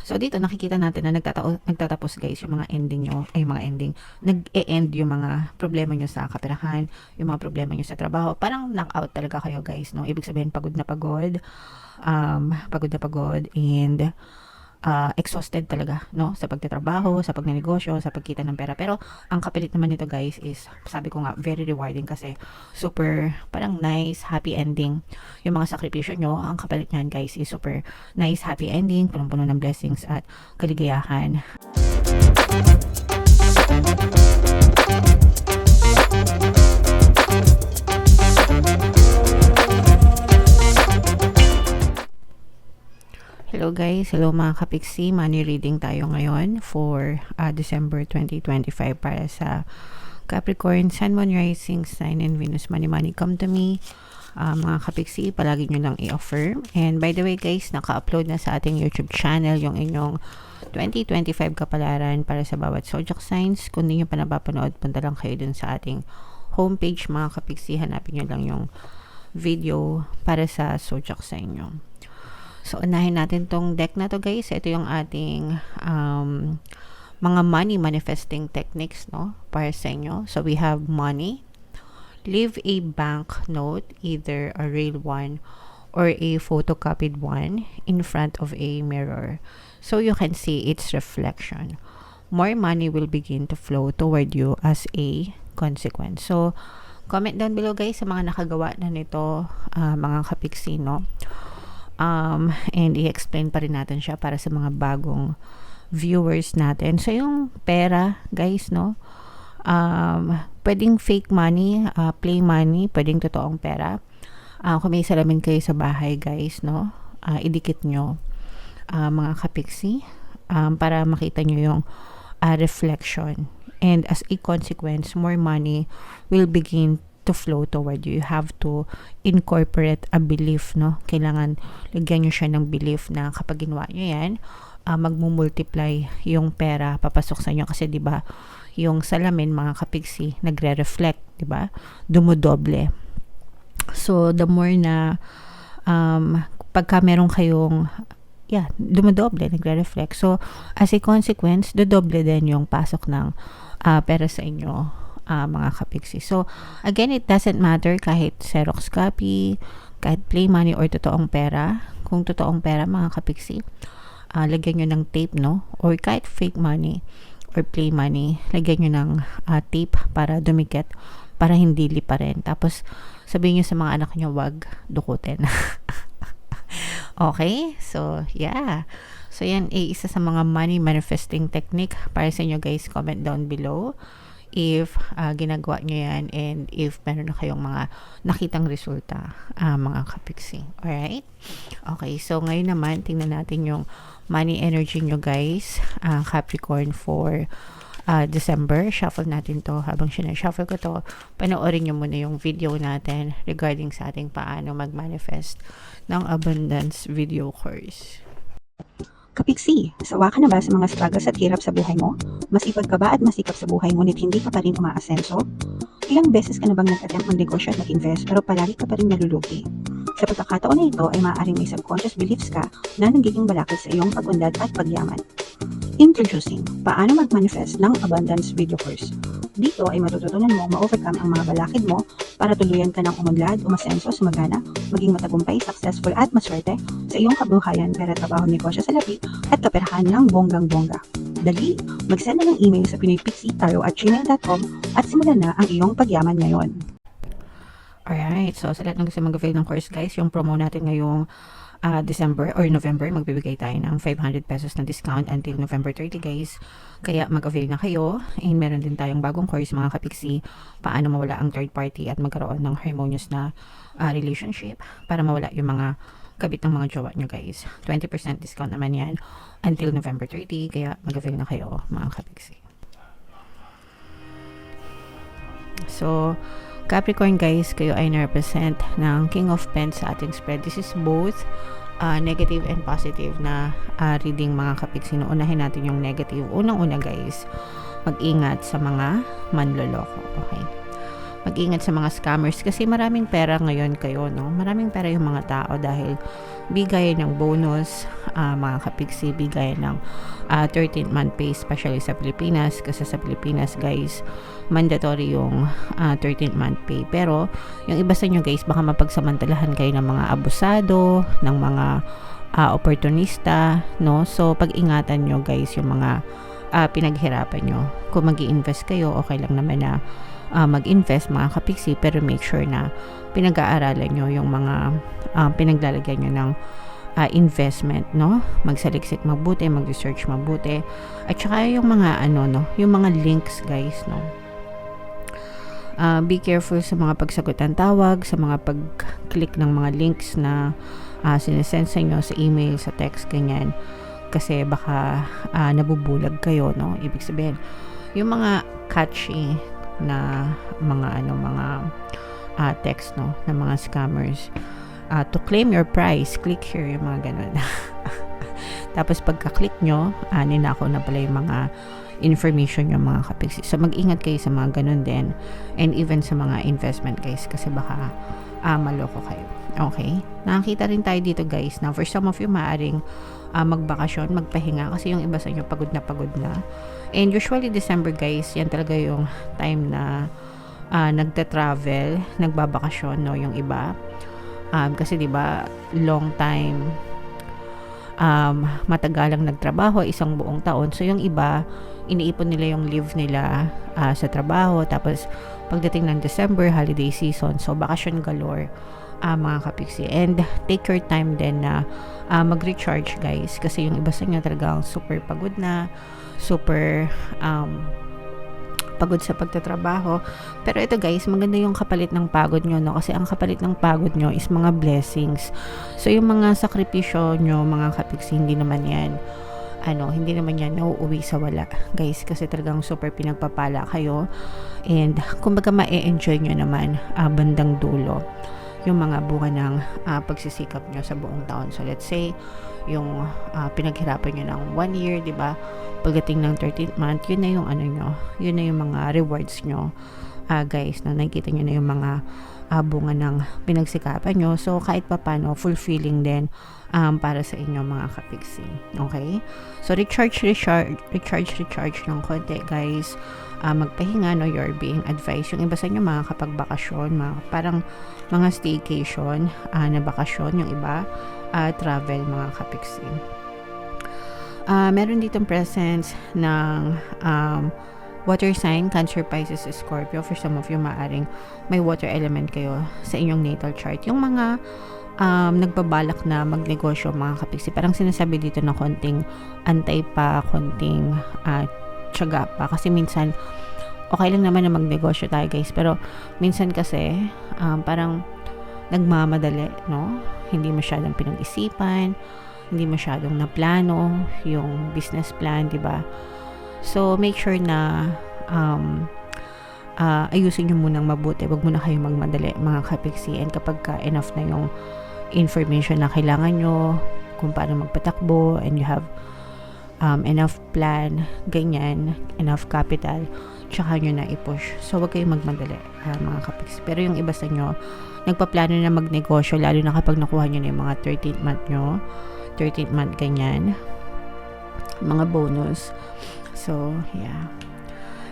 So dito nakikita natin na nagtatapos guys yung mga ending nyo, ay mga ending, nag-e-end yung mga problema nyo sa kaperahan, yung mga problema nyo sa trabaho. Parang knockout talaga kayo guys, no? Ibig sabihin pagod na pagod, and exhausted talaga, no? Sa pagtatrabaho, sa pagnenegosyo, sa pagkita ng pera. Pero ang kapalit naman nito guys is, sabi ko nga, very rewarding kasi super parang nice, happy ending. Yung mga sakripisyo nyo, ang kapalit niyan guys is super nice, happy ending, punong-puno ng blessings at kaligayahan. Hello guys, hello mga kapiksi, money reading tayo ngayon for December 2025 para sa Capricorn, Sun, Moon, Rising, Sign, and Venus. Money, money, come to me. Mga kapiksi, palagi nyo lang i-offer. And by the way guys, naka-upload na sa ating YouTube channel yung inyong 2025 kapalaran para sa bawat zodiac signs. Kung hindi nyo pa napapanood, punta lang kayo dun sa ating homepage mga kapiksi. Hanapin nyo lang yung video para sa zodiac sign nyo. So, unahin natin tong deck na to guys. Ito yung ating mga money manifesting techniques, no? Para sa inyo. So, we have money. Leave a bank note, either a real one or a photocopied one in front of a mirror. So, you can see its reflection. More money will begin to flow toward you as a consequence. So, comment down below guys sa mga nakagawa na nito, mga kapiksi, no? And i-explain pa rin natin siya para sa mga bagong viewers natin. So, yung pera, guys, no? Pwedeng fake money, play money, pwedeng totoong pera. Kung may salamin kayo sa bahay, guys, no? Idikit nyo, mga kapiksi, para makita nyo yung reflection. And as a consequence, more money will begin to flow toward you. You have to incorporate a belief, no? Kailangan lagyan nyo siya ng belief na kapag ginawa nyo yan, magmumultiply yung pera papasok sa inyo kasi 'di ba yung salamin mga kapiksi nagre-reflect, 'di ba? Dumodoble. So the more na pagka meron kayong dumodoble, nagre-reflect. So as a consequence, dodoble din yung pasok ng pera sa inyo, mga kapiksi. So, again, it doesn't matter kahit Xerox copy, kahit play money or totoong pera. Kung totoong pera, mga kapiksi, lagyan nyo ng tape, no? Or kahit fake money or play money, lagyan nyo ng tape para dumikit, para hindi lipa rin. Tapos, sabihin nyo sa mga anak nyo, wag dukutin. Okay? So, yeah. So, yan ay isa sa mga money manifesting technique para sa inyo guys. Comment down below if ginagawa nyo yan and if meron na kayong mga nakitang resulta, mga kapiksi. Alright? Okay, so ngayon naman, tingnan natin yung money energy nyo guys, Capricorn for December. Shuffle natin to. Habang sinashuffle ko to, panoorin nyo muna yung video natin regarding sa ating paano mag-manifest ng abundance video course. Kapiksi, sawa ka na ba sa mga struggles at hirap sa buhay mo? Masipag ka ba at masikap sa buhay ngunit hindi ka pa rin umaasenso? Ilang beses ka na bang nag-attempt mag-negosyo at mag-invest pero palagi ka pa rin nalulugi? Sa pagkakataon na ito ay maaaring may subconscious beliefs ka na nagiging balakid sa iyong pag-unlad at pagyaman. Introducing, paano mag-manifest ng abundance video course. Dito ay matututunan mo ma-overcome ang mga balakid mo para tuluyan ka ng umunlad, umasenso, sumagana, maging matagumpay, successful at maswerte sa iyong kabuhayan, pera, trabaho, negosyo sa lapi at kaperahan ng bonggang-bongga. Dali, mag-send na ng email sa pinoypixie@gmail.com at simulan na ang iyong pagyaman ngayon. Alright, so sa lahat ng gusto mag-avail ng course guys, yung promo natin ngayong December or November, magbibigay tayo ng 500 pesos na discount until November 30 guys. Kaya mag-avail na kayo. And meron din tayong bagong course mga kapiksi, paano mawala ang third party at magkaroon ng harmonious na relationship para mawala yung mga kabit ng mga jowa nyo guys. 20% discount naman yan until November 30, kaya mag-avail na kayo mga kapiksi. So, Capricorn guys, kayo ay na-represent ng King of Pents sa ating spread. This is both negative and positive na reading mga kapiksi. Unahin natin yung negative. Unang-una guys, mag-ingat sa mga manloloko. Okay? mag-ingat sa mga scammers kasi maraming pera ngayon kayo, no? Maraming pera yung mga tao dahil bigay ng bonus, mga kapigsi, bigay ng 13th month pay, especially sa Pilipinas kasi sa Pilipinas guys, mandatory yung 13th month pay. Pero yung iba sa inyo guys, baka mapagsamantalahan kayo ng mga abusado, ng mga opportunista, no? So pag-ingatan nyo guys yung mga pinaghirapan nyo. Kung mag-i-invest kayo, okay lang naman na mag-invest mga kapiksi, pero make sure na pinag-aaralan nyo yung mga pinaglalagyan nyo ng investment, no? Magsaliksik mabuti, mag-research mabuti, at saka yung mga yung mga links guys, no? Be careful sa mga pagsagutan tawag, sa mga pag-click ng mga links na sinesend sa inyo sa email, sa text, ganyan, kasi baka nabubulag kayo, no? Ibig sabihin yung mga catchy na mga text, no, ng mga scammers, to claim your prize, click here, yung mga ganun. Tapos pagka-click nyo, ninakaw na pala yung mga information yung mga kapiksi. So mag-ingat kayo sa mga ganun din, and even sa mga investment guys, kasi baka maloko kayo. Okay? Nakakita rin tayo dito guys na for some of you maaring magbakasyon, magpahinga, kasi yung iba sa inyo pagod na. And usually December guys, yan talaga yung time na nagta-travel, nagbabakasyon, no, yung iba. Kasi 'di ba, long time matagalang nagtrabaho, isang buong taon. So yung iba, iniipon nila yung leave nila sa trabaho, tapos pagdating ng December, holiday season, so bakasyon galore, mga kapiksi. And take your time din na mag-recharge guys, kasi yung iba sa inyo talagang super pagod na, super pagod sa pagtatrabaho. Pero ito guys, maganda yung kapalit ng pagod nyo, no? Kasi ang kapalit ng pagod nyo is mga blessings. So yung mga sakripisyo nyo, mga kapiksi, hindi naman yan nauuwi sa wala guys, kasi talagang super pinagpapala kayo, and kumbaga ma-enjoy nyo naman bandang dulo yung mga bunga ng pagsisikap nyo sa buong taon. So let's say yung pinaghirapan nyo ng 1 year, di ba, pagdating ng 13th month, yun na yung yun na yung mga rewards nyo guys, na nakikita nyo na yung mga bunga ng pinagsikapan nyo. So kahit pa paano, fulfilling din para sa inyo mga kapiksi. Okay? So recharge ng konti guys. Magpahinga, no, you're being advised. Yung iba sa inyo mga kapag bakasyon, parang mga staycation na bakasyon, yung iba travel mga kapiksi. Meron ditong presence ng water sign, Cancer, Pisces, Scorpio. For some of you, maaring may water element kayo sa inyong natal chart. Yung mga nagbabalak na magnegosyo mga kapiksi, parang sinasabi dito na konting antay pa, konting tiyaga pa, kasi minsan okay lang naman na magnegosyo tayo guys, pero minsan kasi parang nagmamadali, no? Hindi masyadong pinag-isipan, hindi masyadong naplano yung business plan, di ba? So make sure na ayusin nyo munang mabuti, wag muna kayo magmadali mga kapiksi, and kapag enough na yung information na kailangan nyo kung paano magpatakbo, and you have enough plan, ganyan, enough capital, tsaka nyo na i-push. So wag kayong magmadali mga kapiksi. Pero yung iba sa nyo, nagpaplano na magnegosyo, lalo na kapag nakuha nyo na yung mga 13th month nyo, 13th month ganyan, mga bonus. So yeah,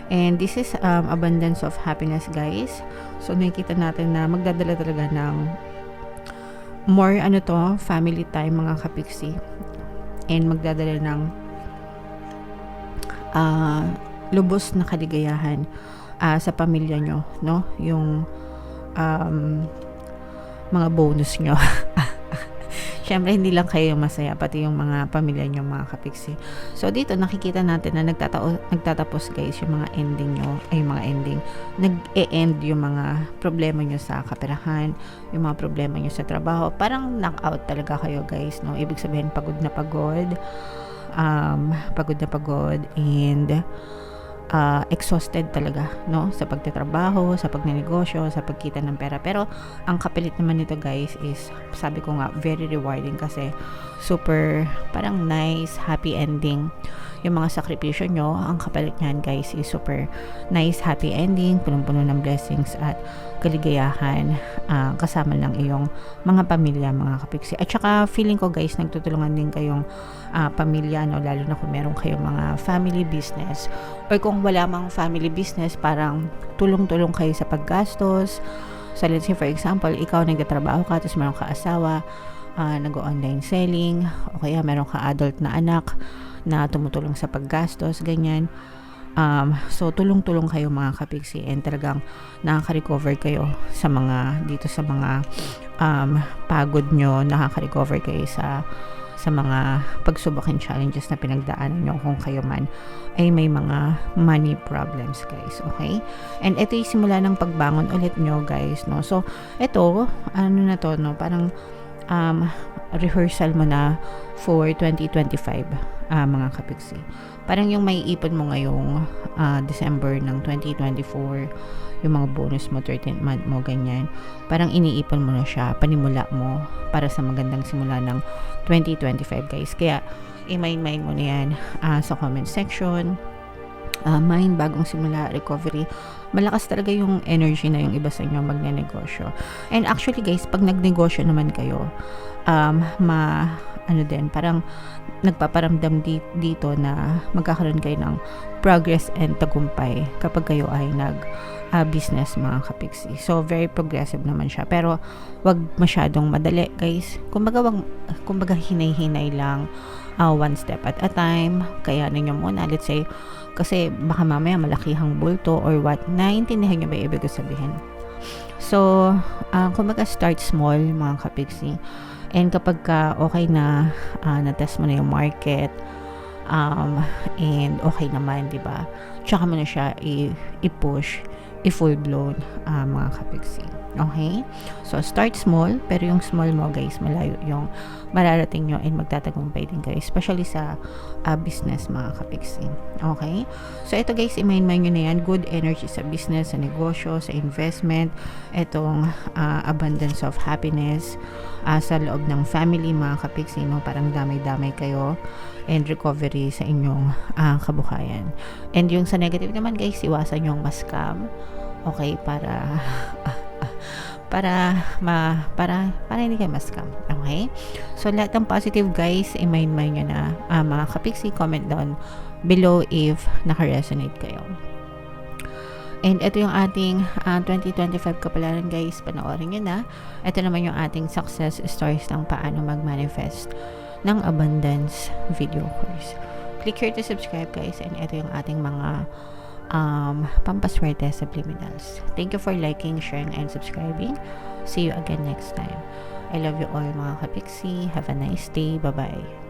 and this is abundance of happiness guys. So nakikita natin na magdadala talaga ng more family time mga kapiksi, and magdadala ng lubos na kaligayahan sa pamilya nyo, no? Yung mga bonus nyo. Syempre, hindi lang kayo masaya, pati yung mga pamilya nyo mga kapiksi. So dito nakikita natin na nagtatapos guys yung mga ending nyo, nag-e-end yung mga problema nyo sa kaperahan, yung mga problema nyo sa trabaho. Parang knockout talaga kayo guys, no? Ibig sabihin pagod na pagod, and exhausted talaga, no, sa pagtatrabaho, sa pagnenegosyo, sa pagkita ng pera. Pero ang kapalit naman nito guys is, sabi ko nga, very rewarding, kasi super parang nice, happy ending yung mga sakripisyo nyo, ang kapalit niyan guys is super nice, happy ending, punong-puno ng blessings at kaligayahan, kasama ng iyong mga pamilya, mga kapiksi. At saka feeling ko guys, nagtutulungan din kayong pamilya, no? Lalo na kung meron kayong mga family business, or kung wala mang family business, parang tulong-tulong kayo sa paggastos. So let's say for example, ikaw nagtatrabaho ka, tapos meron ka asawa, nag-online selling, o kaya meron ka adult na anak na tumutulong sa paggastos, ganyan. So tulong-tulong kayo mga kapiksi, and talagang nakaka-recover kayo sa mga pagod nyo, nakaka-recover kayo sa mga pagsubok and challenges na pinagdaanan nyo kung kayo man ay may mga money problems guys, okay? And ito yung simula ng pagbangon ulit nyo guys, no? So ito, ano na to, no? Parang rehearsal mo na for 2025, mga kapiksi. Parang yung may ipon mo ngayong December ng 2024, yung mga bonus mo, 13th month mo, ganyan. Parang iniipon mo na siya, panimula mo para sa magandang simula ng 2025 guys. Kaya i-mind mo na yan sa comment section. Mind, bagong simula, recovery. Malakas talaga yung energy na yung iba sa inyo magne-negosyo. And actually guys, pag nagnegosyo naman kayo, parang nagpaparamdam dito na magkakaroon kayo ng progress and tagumpay kapag kayo ay business mga kapiksi. So very progressive naman siya, pero wag masyadong madali guys. Kumbaga hinay-hinay lang, one step at a time. Kaya ninyo muna, let's say, kasi baka mamaya malakihang bulto or what, naiintindihan nyo ba ibig sabihin? So kumbaga start small mga kapiksi. And kapag okay na, na-test mo na yung market, and okay naman, di ba? Tsaka mo na siya i-push, i-full blown, mga kapiksi. Okay? So, start small, pero yung small mo, guys, malayo yung mararating nyo and magtatagumpay din kayo, especially sa business, mga kapiksi. Okay? So, ito guys, i-mind nyo na yan. Good energy sa business, sa negosyo, sa investment, itong abundance of happiness, sa loob ng family, mga kapiksi, no? Parang damay-damay kayo, and recovery sa inyong kabuhayan. And yung sa negative naman guys, iwasan yung ma-scam. Okay? Para hindi kayo ma-scam. Okay? So, lahat ng positive guys, i-mind nyo na, mga kapiksi, comment down below if naka-resonate kayo. And ito yung ating 2025 kapalaran guys, panoorin nyo na. Ito naman yung ating success stories ng paano mag-manifest ng abundance video course. Click here to subscribe guys, and ito yung ating mga pampaswerte subliminals. Thank you for liking, sharing, and subscribing. See you again next time. I love you all mga kapiksi. Have a nice day. Bye-bye.